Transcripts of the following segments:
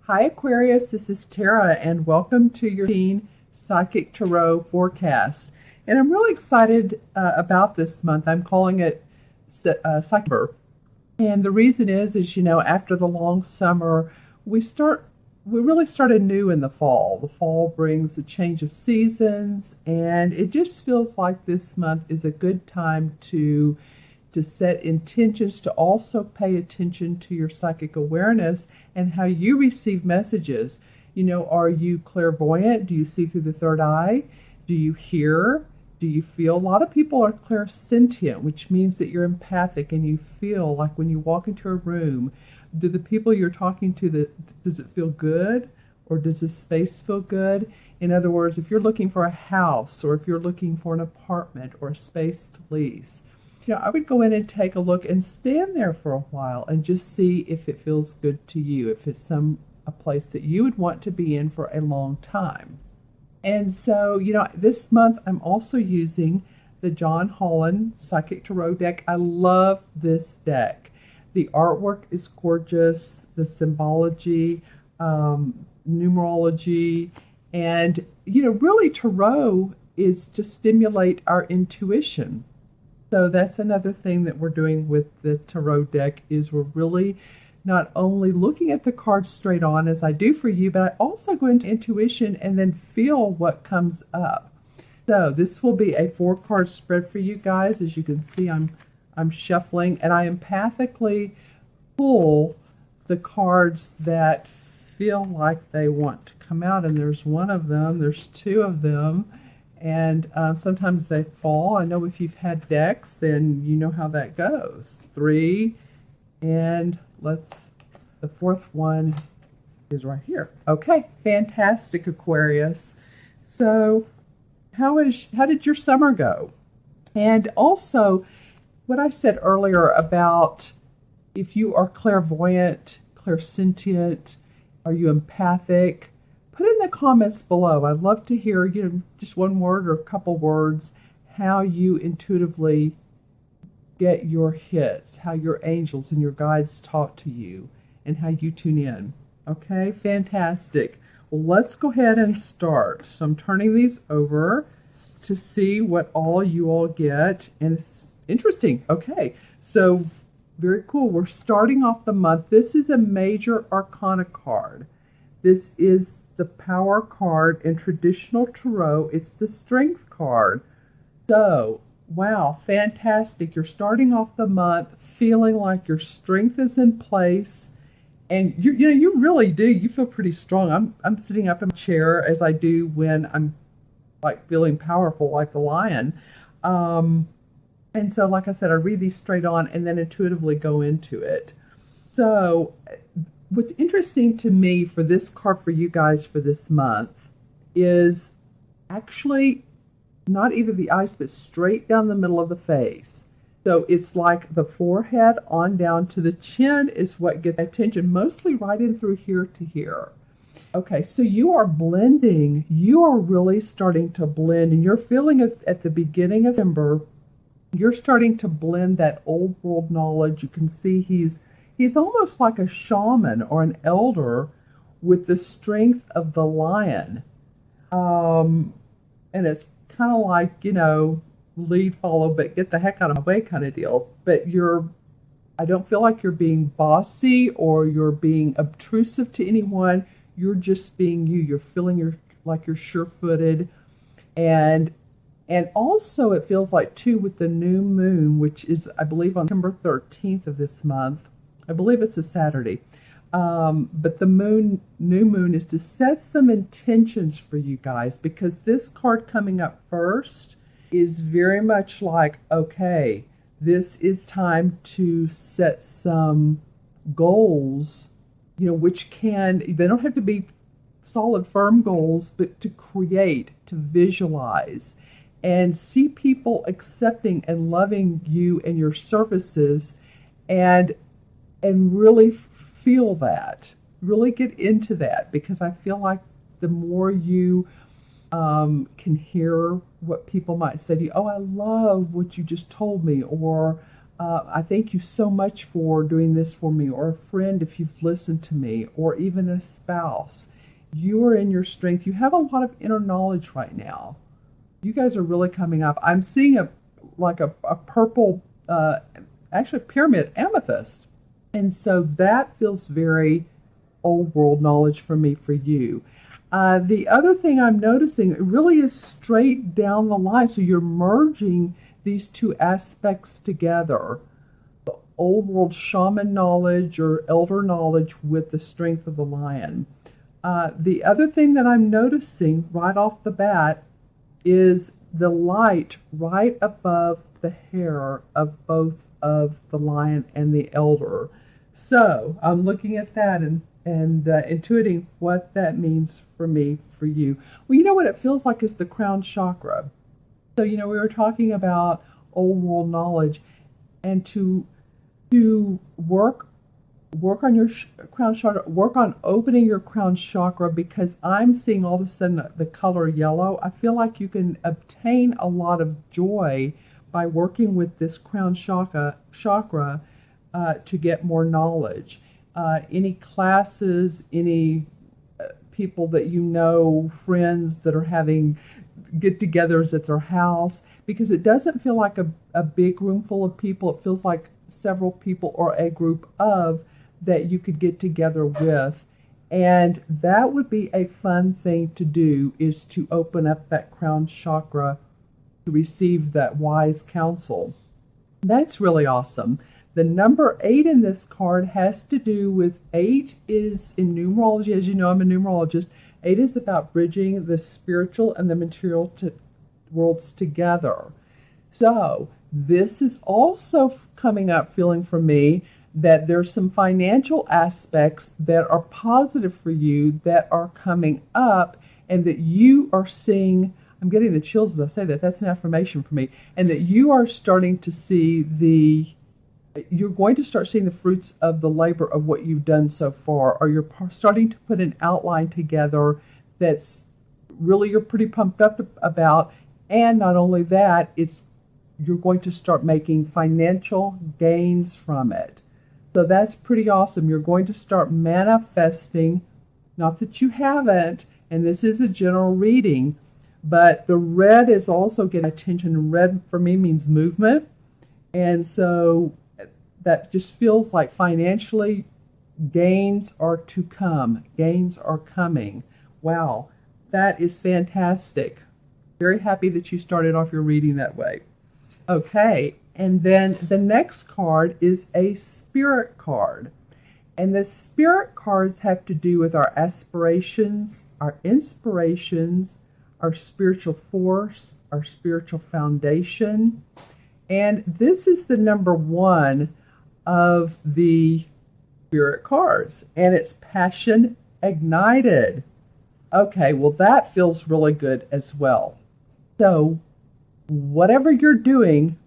Hi Aquarius, this is Tara and welcome to your Teen Psychic Tarot forecast. And I'm really excited about this month. I'm calling it Psychic. And the reason is after the long summer, we really start anew in the fall. The fall brings a change of seasons, and it just feels like this month is a good time to set intentions, to also pay attention to your psychic awareness and how you receive messages. Are you clairvoyant? Do you see through the third eye? Do you hear? Do you feel? A lot of people are clairsentient, which means that you're empathic and you feel like when you walk into a room, do the people you're talking to, does it feel good, or does the space feel good? In other words, if you're looking for a house, or if you're looking for an apartment or a space to lease, I would go in and take a look and stand there for a while and just see if it feels good to you, if it's a place that you would want to be in for a long time. And so, this month I'm also using the John Holland Psychic Tarot deck. I love this deck. The artwork is gorgeous, the symbology, numerology, and, really tarot is to stimulate our intuition. So that's another thing that we're doing with the tarot deck is we're really not only looking at the cards straight on as I do for you, but I also go into intuition and then feel what comes up. So this will be a 4-card spread for you guys. As you can see, I'm shuffling and I empathically pull the cards that feel like they want to come out. And there's one of them, there's 2 of them. And sometimes they fall. I know if you've had decks, then you know how that goes. 3, and the 4th one is right here. Okay, fantastic, Aquarius. So how did your summer go? And also, what I said earlier about if you are clairvoyant, clairsentient, are you empathic? Put in the comments below. I'd love to hear, just one word or a couple words, how you intuitively get your hits, how your angels and your guides talk to you, and how you tune in. Okay, fantastic. Well, let's go ahead and start. So I'm turning these over to see what all you all get, and it's interesting. Okay, so very cool. We're starting off the month. This is a major arcana card. This is the power card in traditional tarot. It's the strength card. So, wow, fantastic. You're starting off the month feeling like your strength is in place. And you really do. You feel pretty strong. I'm sitting up in my chair as I do when I'm like feeling powerful like the lion. And so, like I said, I read these straight on and then intuitively go into it. So what's interesting to me for this card for you guys for this month is actually not either the eyes, but straight down the middle of the face. So it's like the forehead on down to the chin is what gets attention, mostly right in through here to here. Okay, so you are blending. You are really starting to blend, and you're feeling it at the beginning of September. You're starting to blend that old world knowledge. You can see he's almost like a shaman or an elder with the strength of the lion. And it's kind of like, lead, follow, but get the heck out of my way kind of deal. But I don't feel like you're being bossy or you're being obtrusive to anyone. You're just being you. You're feeling like you're sure-footed. And also it feels like, too, with the new moon, which is, I believe, on September 13th of this month. I believe it's a Saturday. But the new moon is to set some intentions for you guys, because this card coming up first is very much like, okay, this is time to set some goals, which they don't have to be solid, firm goals, but to create, to visualize, and see people accepting and loving you and your services, and really feel that, really get into that, because I feel like the more you can hear what people might say to you, oh, I love what you just told me, or I thank you so much for doing this for me, or a friend if you've listened to me, or even a spouse. You are in your strength. You have a lot of inner knowledge right now. You guys are really coming up. I'm seeing a purple, actually pyramid amethyst. And so that feels very old world knowledge for me, for you. The other thing I'm noticing, it really is straight down the line. So you're merging these two aspects together. The old world shaman knowledge or elder knowledge with the strength of the lion. The other thing that I'm noticing right off the bat is the light right above the hair of both of the lion and the elder. So I'm looking at that and intuiting what that means for me, for you. Well, you know what it feels like is the crown chakra. So, we were talking about old world knowledge, and to work on your crown chakra, work on opening your crown chakra, because I'm seeing all of a sudden the color yellow. I feel like you can obtain a lot of joy by working with this crown chakra to get more knowledge. Any classes, any people that friends that are having get-togethers at their house, because it doesn't feel like a big room full of people. It feels like several people or a group of that you could get together with. And that would be a fun thing to do, is to open up that crown chakra to receive that wise counsel. That's really awesome. The number 8 in this card has to do with 8 is in numerology. As you know, I'm a numerologist. 8 is about bridging the spiritual and the material worlds together. So this is also coming up feeling for me that there's some financial aspects that are positive for you that are coming up, and that you are seeing, I'm getting the chills as I say that, that's an affirmation for me, and that you are starting to see you're going to start seeing the fruits of the labor of what you've done so far, or you're starting to put an outline together that's really you're pretty pumped up about. And not only that, you're going to start making financial gains from it. So that's pretty awesome. You're going to start manifesting, not that you haven't, and this is a general reading, but the red is also getting attention. Red for me means movement. And so that just feels like financially gains are to come. Gains are coming. Wow, that is fantastic. Very happy that you started off your reading that way. Okay, and then the next card is a spirit card. And the spirit cards have to do with our aspirations, our inspirations, our spiritual force, our spiritual foundation. And this is the number 1 of the spirit cards, and it's passion ignited. Okay, well that feels really good as well. So whatever you're doing,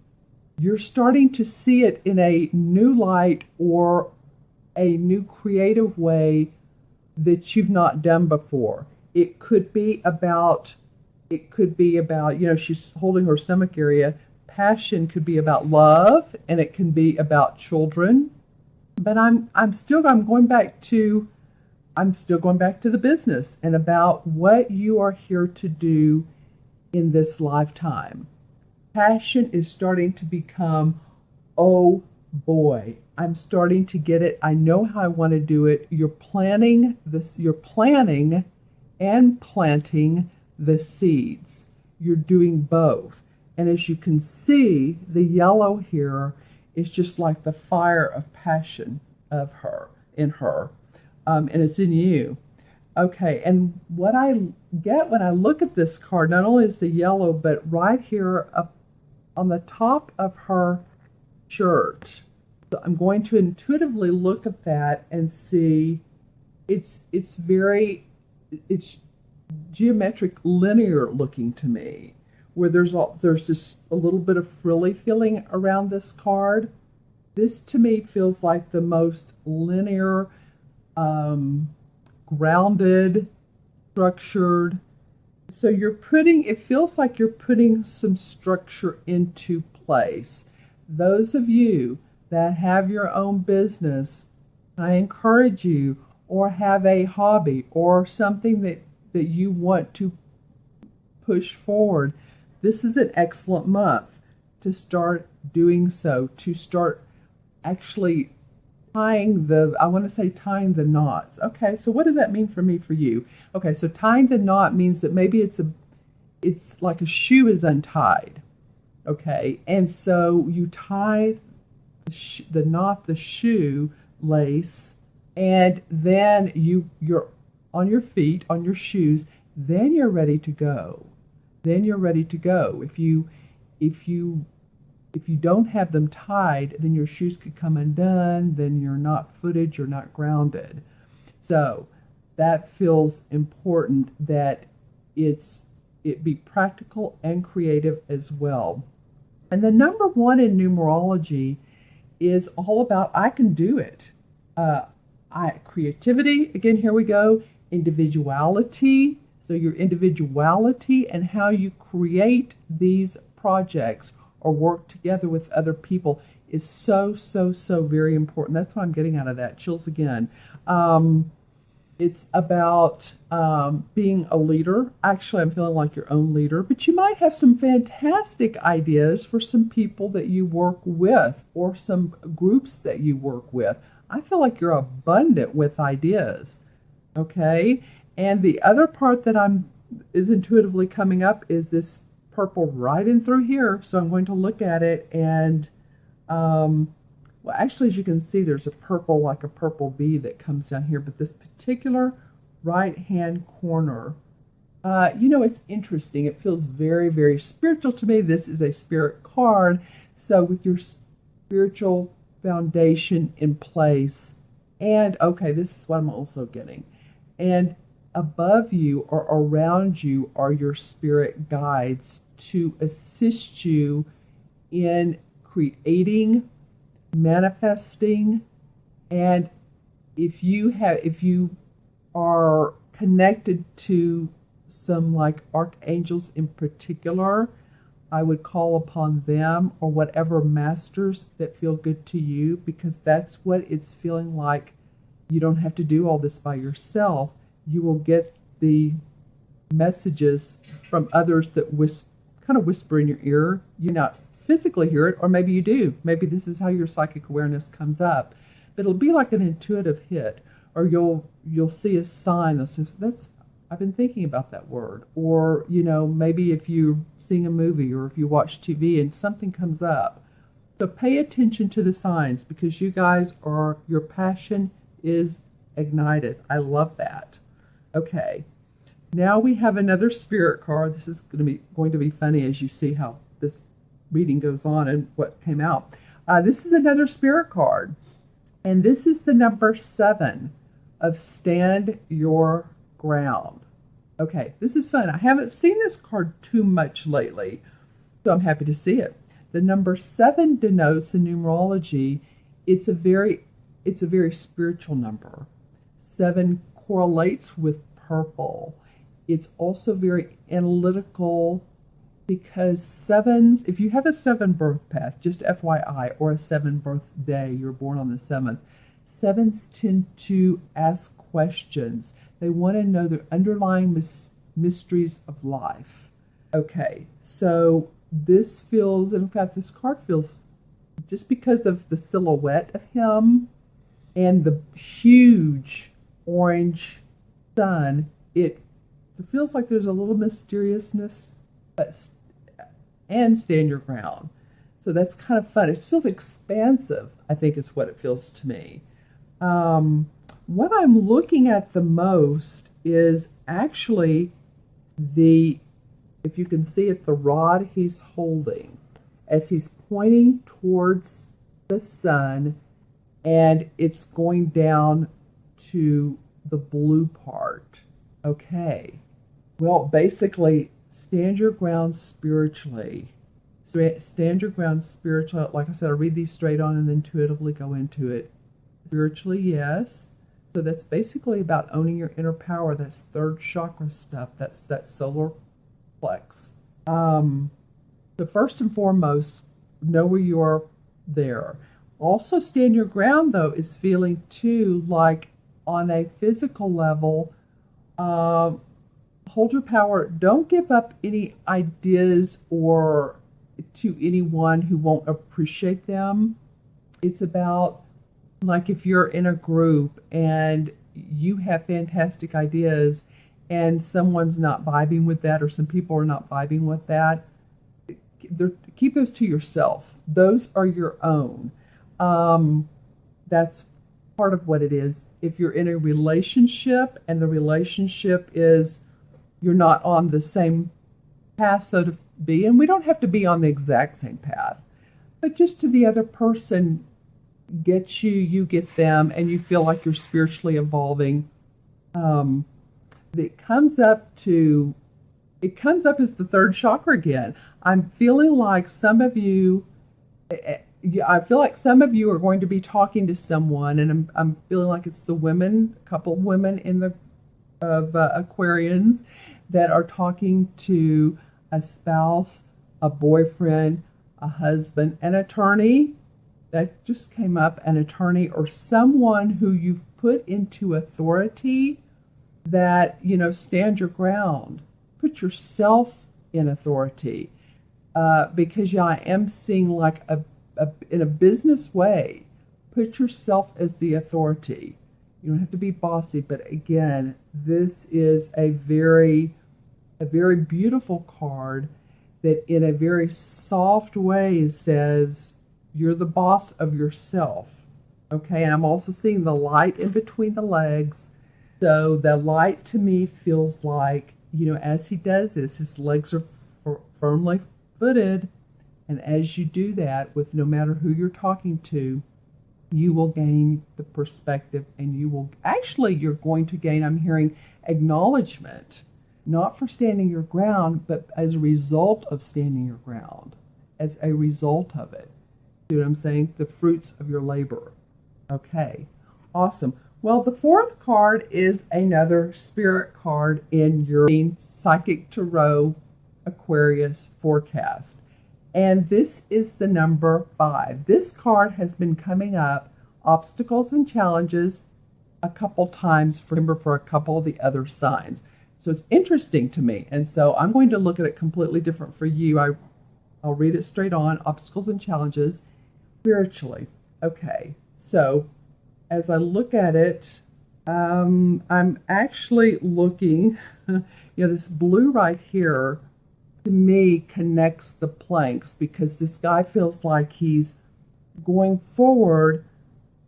you're starting to see it in a new light or a new creative way that you've not done before. It could be about, she's holding her stomach area. Passion could be about love, and it can be about children. But I'm still going back to the business and about what you are here to do in this lifetime. Passion is starting to become, oh boy, I'm starting to get it. I know how I want to do it. You're planning and planting the seeds. You're doing both. And as you can see, the yellow here is just like the fire of passion in her. And it's in you. Okay, and what I get when I look at this card, not only is the yellow, but right here up on the top of her shirt. So I'm going to intuitively look at that and see it's geometric linear looking to me, where there's this a little bit of frilly feeling around this card. This to me feels like the most linear, grounded, structured. So it feels like you're putting some structure into place. those of you that have your own business, I encourage you, or have a hobby or something that you want to push forward, this is an excellent month to start doing so, to start actually tying the knots. Okay, so what does that mean for me, for you? Okay, so tying the knot means that maybe it's like a shoe is untied. Okay, and so you tie the knot, the shoe lace, and then you're on your feet, on your shoes, then you're ready to go. Then you're ready to go. If you don't have them tied, then your shoes could come undone, then you're not footed, you're not grounded. So that feels important, that it be practical and creative as well. And the number one in numerology is all about I can do it. Creativity, again, here we go. Individuality. So your individuality and how you create these projects or work together with other people is so very important. That's what I'm getting out of that. Chills again. It's about being a leader. Actually, I'm feeling like your own leader, but you might have some fantastic ideas for some people that you work with or some groups that you work with. I feel like you're abundant with ideas. Okay? And the other part that is intuitively coming up is this purple right in through here. So I'm going to look at it and, well, actually, as you can see, there's a purple, like a purple bee that comes down here. But this particular right-hand corner, it's interesting. It feels very, very spiritual to me. This is a spirit card. So with your spiritual foundation in place, and okay, this is what I'm also getting. And above you or around you are your spirit guides to assist you in creating, manifesting, and if you are connected to some like archangels in particular, I would call upon them or whatever masters that feel good to you, because that's what it's feeling like. You don't have to do all this by yourself. You will get the messages from others that kind of whisper in your ear. You not physically hear it, or maybe you do. Maybe this is how your psychic awareness comes up. But it'll be like an intuitive hit, or you'll see a sign that says, I've been thinking about that word. Or, maybe if you're seeing a movie or if you watch TV and something comes up. So pay attention to the signs, because you guys your passion is ignited. I love that. Okay, now we have another spirit card. This is going to be funny as you see how this reading goes on and what came out. This is another spirit card, and this is the number 7 of Stand Your Ground. Okay, this is fun. I haven't seen this card too much lately, so I'm happy to see it. The number 7 denotes in numerology, it's a very spiritual number. 7 correlates with purple. It's also very analytical, because 7s, if you have a 7 birth path, just FYI, or a 7 birthday, you're born on the 7th, 7s tend to ask questions. They want to know the underlying mysteries of life. Okay, so this feels, in fact, this card feels, just because of the silhouette of him and the huge orange sun, it feels like there's a little mysteriousness, and stand your ground. So that's kind of fun. It feels expansive, I think is what it feels to me. What I'm looking at the most is actually if you can see it, the rod he's holding as he's pointing towards the sun, and it's going down to the blue part. Okay. Well, basically, stand your ground spiritually. Stand your ground spiritually. Like I said, I read these straight on and then intuitively go into it. Spiritually, yes. So that's basically about owning your inner power. That's third chakra stuff. That's that solar plex. So first and foremost, know where you are there. Also, stand your ground, though, is feeling too like on a physical level, hold your power. Don't give up any ideas or to anyone who won't appreciate them. It's about, like, if you're in a group and you have fantastic ideas and someone's not vibing with that, or some people are not vibing with that, keep those to yourself. Those are your own. That's part of what it is. If you're in a relationship and the relationship is, you're not on the same path, so to be, and we don't have to be on the exact same path, but just to the other person gets you, you get them, and you feel like you're spiritually evolving. It comes up as the third chakra again. I'm feeling like some of you, I feel like some of you are going to be talking to someone, and I'm feeling like it's the women, a couple of women of Aquarians that are talking to a spouse, a boyfriend, a husband, an attorney. That just came up, an attorney, or someone who you've put into authority that, stand your ground. Put yourself in authority. Because I am seeing, like, in a business way, put yourself as the authority. You don't have to be bossy, but again, this is a very beautiful card that in a very soft way says you're the boss of yourself. Okay, and I'm also seeing the light in between the legs. So the light to me feels like, as he does this, his legs are firmly footed. And as you do that, with no matter who you're talking to, you will gain the perspective, and you're going to gain, I'm hearing, acknowledgement, not for standing your ground, but as a result of standing your ground, as a result of it. See what I'm saying? The fruits of your labor. Okay, awesome. Well, the fourth card is another spirit card in your Psychic Tarot Aquarius forecast. And this is the number 5. This card has been coming up, obstacles and challenges, a couple times for a couple of the other signs. So it's interesting to me. And so I'm going to look at it completely different for you. I'll read it straight on, obstacles and challenges, spiritually. Okay, so as I look at it, I'm actually looking, this blue right here, to me, connects the planks, because this guy feels like he's going forward,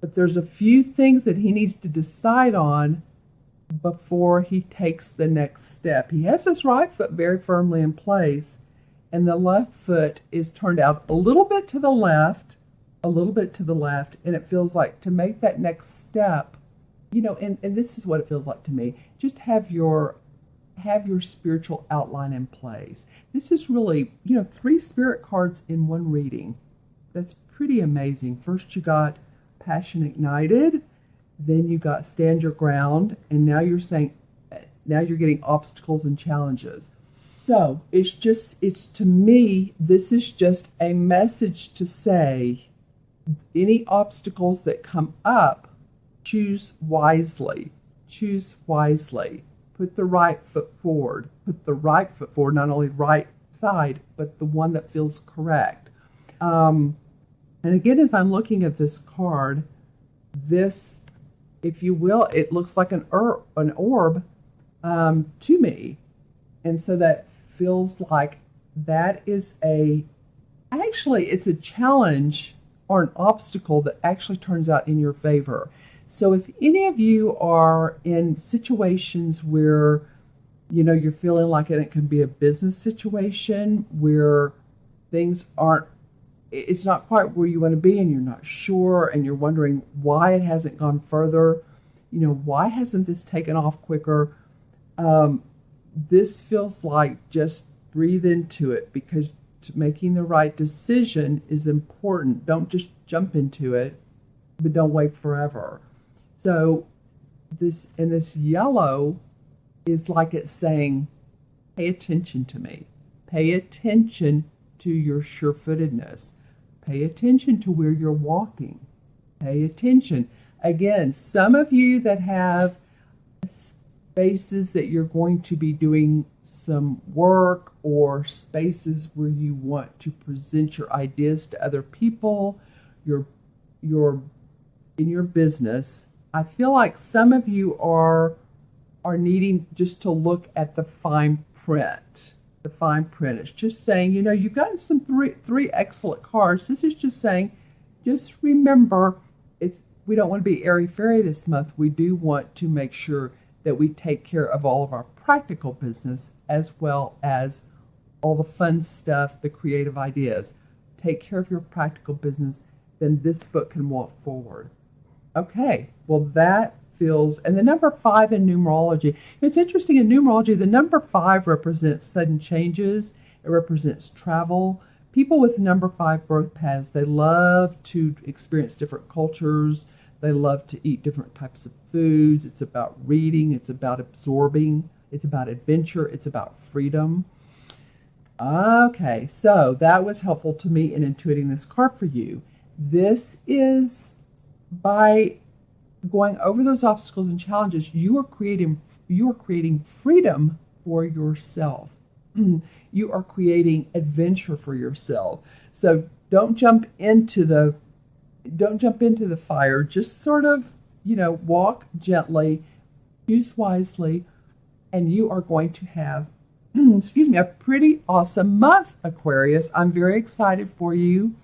but there's a few things that he needs to decide on before he takes the next step. He has his right foot very firmly in place, and the left foot is turned out a little bit to the left, and it feels like to make that next step, and this is what it feels like to me, just have your spiritual outline in place. This is really, 3 spirit cards in one reading. That's pretty amazing. First you got Passion Ignited, then you got Stand Your Ground, and now you're getting obstacles and challenges. So it's to me, this is just a message to say, any obstacles that come up, choose wisely. Choose wisely. Put the right foot forward. Put the right foot forward, not only right side, but the one that feels correct. And again, as I'm looking at this card, this, if you will, it looks like an orb to me. And so that feels like that is it's a challenge or an obstacle that actually turns out in your favor. So if any of you are in situations where, you're feeling like it can be a business situation where it's not quite where you want to be, and you're not sure, and you're wondering why it hasn't gone further, why hasn't this taken off quicker? This feels like just breathe into it, because making the right decision is important. Don't just jump into it, but don't wait forever. So this yellow is like it's saying, pay attention to me. Pay attention to your sure-footedness. Pay attention to where you're walking. Pay attention. Again, some of you that have spaces that you're going to be doing some work, or spaces where you want to present your ideas to other people, your in your business, I feel like some of you are needing just to look at the fine print. The fine print. It's just saying, you've gotten some three excellent cards. This is just saying, just remember, we don't want to be airy-fairy this month. We do want to make sure that we take care of all of our practical business as well as all the fun stuff, the creative ideas. Take care of your practical business, then this book can walk forward. Okay, well that feels, and the number 5 in numerology, it's interesting in numerology, the number 5 represents sudden changes. It represents travel. People with number 5 birth paths, they love to experience different cultures. They love to eat different types of foods. It's about reading. It's about absorbing. It's about adventure. It's about freedom. Okay, so that was helpful to me in intuiting this card for you. This is by going over those obstacles and challenges, you are creating freedom for yourself. You are creating adventure for yourself. So don't jump into the fire. Just sort of, walk gently, choose wisely, and you are going to have, a pretty awesome month, Aquarius. I'm very excited for you.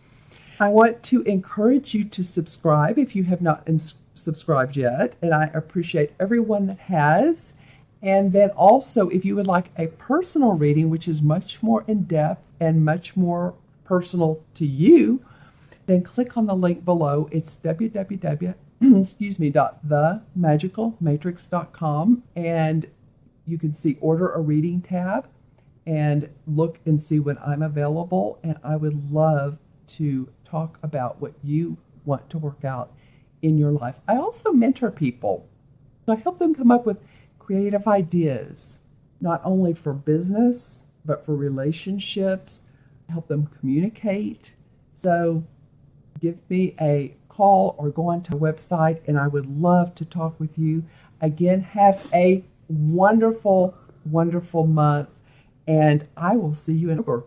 I want to encourage you to subscribe if you have not subscribed yet, and I appreciate everyone that has. And then also, if you would like a personal reading, which is much more in-depth and much more personal to you, then click on the link below. It's www.themagicalmatrix.com, and you can see Order a Reading tab and look and see when I'm available. And I would love to talk about what you want to work out in your life. I also mentor people. So I help them come up with creative ideas, not only for business, but for relationships. I help them communicate. So give me a call or go onto the website, and I would love to talk with you. Again, have a wonderful, wonderful month, and I will see you in October.